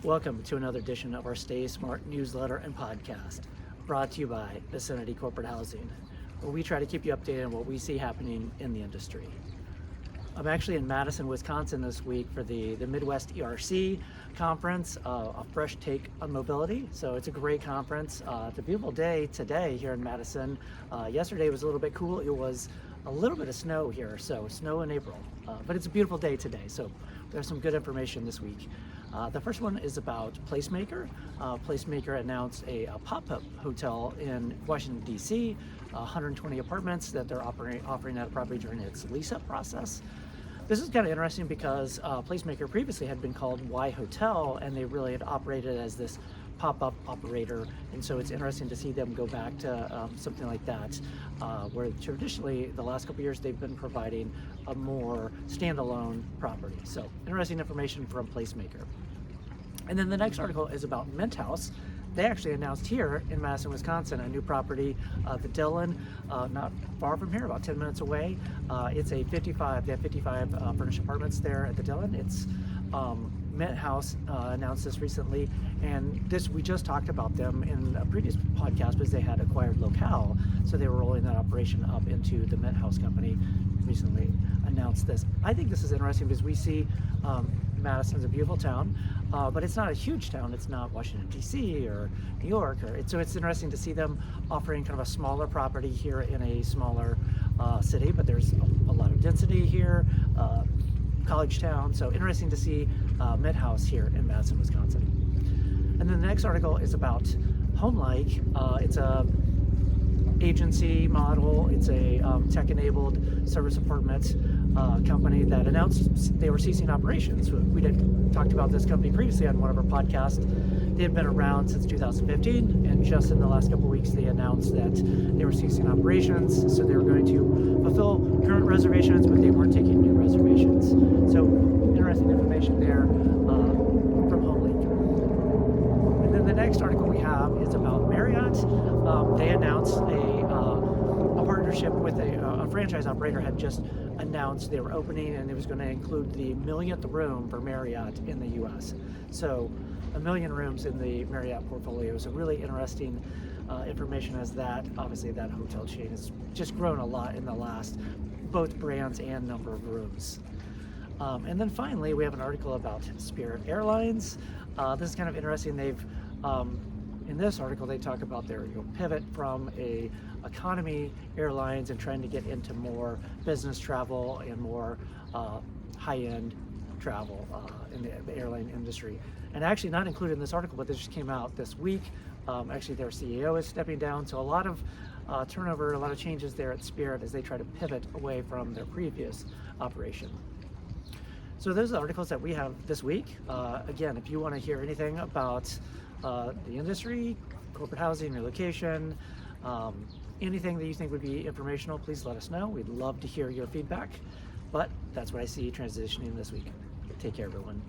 Welcome to another edition of our StaySmart newsletter and podcast, brought to you by Viciniti Corporate Housing, where we try to keep you updated on what we see happening in the industry. I'm actually in Madison, Wisconsin this week for the Midwest ERC conference, a fresh take on mobility. So it's a great conference. It's a beautiful day today here in Madison. Yesterday was a little bit cool. It was a little bit of snow here, so snow in April. But it's a beautiful day today, so we have some good information this week. The first one is about Placemaker. Placemaker announced a pop-up hotel in Washington, D.C., 120 apartments that they're offering at a property during its lease-up process. This is kind of interesting because Placemaker previously had been called Y Hotel, and they really had operated as this pop-up operator, and so it's interesting to see them go back to something like that, where traditionally the last couple of years they've been providing a more standalone property. So interesting information from Placemaker. And then the next article is about Mint House. They actually announced here in Madison, Wisconsin, a new property, the Dillon, not far from here, about 10 minutes away. It's a 55, they have 55 furnished apartments there at the Dillon. It's Mint House announced this recently, and we just talked about them in a previous podcast because they had acquired Locale, so they were rolling that operation up into the Mint House company. Recently announced this. I think this is interesting because we see Madison's a beautiful town, but it's not a huge town. It's not Washington, D.C. or New York, so it's interesting to see them offering kind of a smaller property here in a smaller city, but there's a lot of density here, college town, so interesting to see Mint House here in Madison, Wisconsin. And then the next article is about HomeLike. It's a agency model. It's a tech-enabled service apartment company that announced they were ceasing operations. We talked about this company previously on one of our podcasts. They had been around since 2015, and just in the last couple of weeks they announced that they were ceasing operations. So they were going to fulfill current reservations, but they weren't taking new reservations. So interesting information there from HomeLink. And then the next article we have is about Marriott. They announced a partnership with a franchise operator had just announced they were opening, and it was going to include the millionth room for Marriott in the U.S. So 1 million rooms in the Marriott portfolio. So really interesting information as that, obviously that hotel chain has just grown a lot in the last, both brands and number of rooms. And then finally, we have an article about Spirit Airlines. This is kind of interesting. They've in this article, they talk about their pivot from a economy airlines and trying to get into more business travel and more high-end travel in the airline industry. And actually not included in this article, but this just came out this week. Actually, their CEO is stepping down, so a lot of turnover, a lot of changes there at Spirit as they try to pivot away from their previous operation. So those are the articles that we have this week. Again, if you want to hear anything about the industry, corporate housing, relocation, anything that you think would be informational, please let us know. We'd love to hear your feedback. But that's what I see transitioning this week. Take care, everyone.